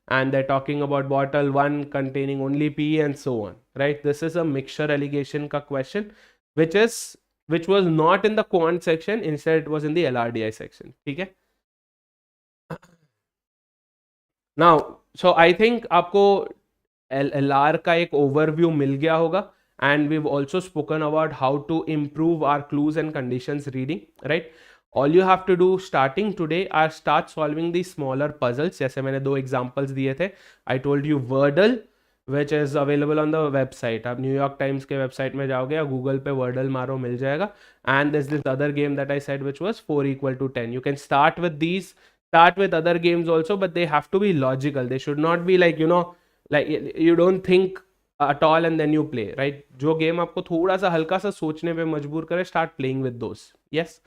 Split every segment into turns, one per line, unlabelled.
and they're talking about bottle 1 containing only P and so on, right? This is a mixture allegation ka question, which was not in the quant section, instead it was in the LRDI section. ठीक है? Now, so I think आपको LR का एक overview मिल गया होगा, and we've also spoken about how to improve our clues and conditions reading, right? All you have to do starting today are start solving these smaller puzzles. जैसे मैंने 2 examples दिए थे. I told you Wordle, which is available on the website. आप New York times के website में जाओगे या Google पे वर्डल मारो, मिल जाएगा. And there's this other game that I said which was 4 equal to 10. You can start with these, start with other games also, but they have to be logical. They should not be like, like you don't think at all and then you play, right? जो game आपको थोड़ा सा हल्का सा सोचने पे मजबूर करे, start playing with those. Yes.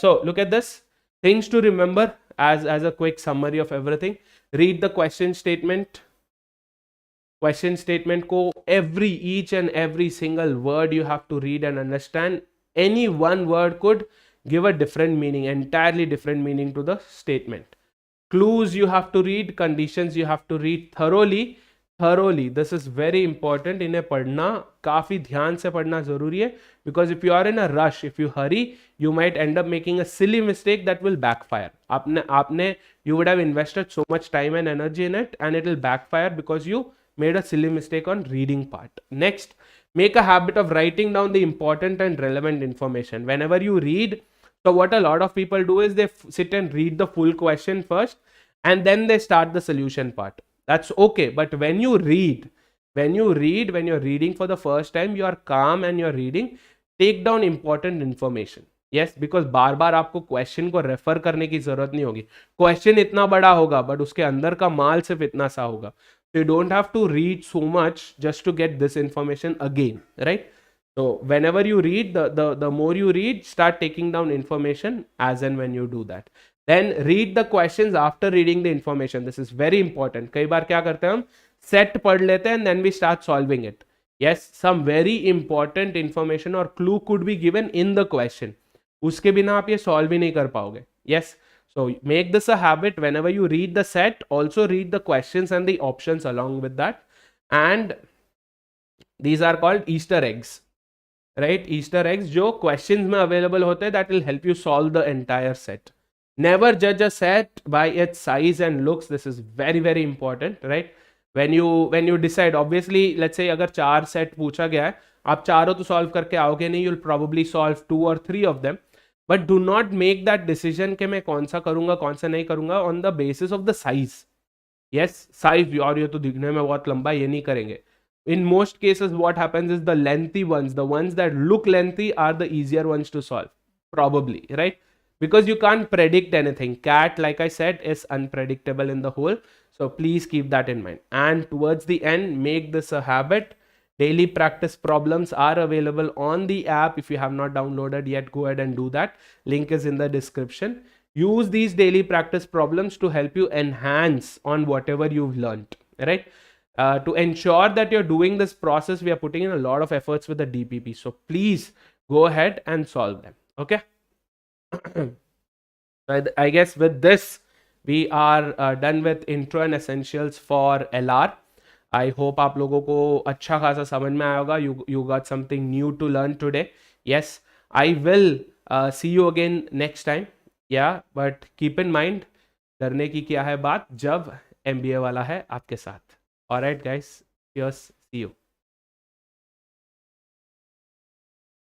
So look at this. Things to remember as a quick summary of everything. Read the question statement. Question statement को each and every single word you have to read and understand. Any one word could give a different meaning, entirely different meaning to the statement. Clues you have to read, conditions you have to read thoroughly. This is very important. इन्हें पढ़ना काफी ध्यान से पढ़ना जरूरी है, because if you are in a rush, if you hurry, you might end up making a silly mistake that will backfire. You would have invested so much time and energy in it, and it will backfire because you made a silly mistake on reading part. Next, make a habit of writing down the important and relevant information whenever you read. So what a lot of people do is they sit and read the full question first, and then they start the solution part. That's okay. But when you're reading for the first time, you are calm and you're reading, take down important information. Yes, because बार बार आपको question को refer करने की जरूरत नहीं होगी. Question इतना बड़ा होगा, बट उसके अंदर का माल सिर्फ इतना सा होगा. So you don't have to read so much just to get this information again, right? So whenever you read, the more you read, start taking down information as and when you do that. Then read the questions after reading the information. This is very important. कई बार क्या करते हैं हम, set पढ़ लेते हैं and then we start solving it. Yes, some very important information or clue could be given in the question. उसके बिना आप ये solve ही नहीं कर पाओगे. Yes. So make this a habit. Whenever you read the set, also read the questions and the options along with that. And these are called Easter eggs, right? Easter eggs जो questions में available होते हैं, that will help you solve the entire set. Never judge a set by its size and looks. This is very, very important, right? When you decide, obviously, let's say अगर 4 set पूछा गया है, आप चारों तो solve करके आओगे नहीं. You'll probably solve 2 or 3 of them. But do not make that decision कि मैं कौन सा करूंगा कौन सा नहीं करूंगा on the basis of the size. Yes, size, और ये तो दिखने में बहुत लंबा, ये नहीं करेंगे. In most cases, what happens is the lengthy ones, the ones that look lengthy, are the easier ones to solve, probably, right? Because you can't predict anything. Cat, like I said, is unpredictable in the whole. So please keep that in mind. And towards the end, make this a habit. Daily practice problems are available on the app. If you have not downloaded yet, go ahead and do that. Link is in the description. Use these daily practice problems to help you enhance on whatever you've learned, right? To ensure that you're doing this process, we are putting in a lot of efforts with the DPP. So please go ahead and solve them. Okay. I guess with this, we are done with intro and essentials for LR. I hope आप लोगों को अच्छा खासा समझ में आया होगा. You got something new to learn today. Yes, I will see you again next time. Yeah, but keep in mind, डरने की क्या है बात जब MBA वाला है आपके साथ. Alright guys, cheers, see you.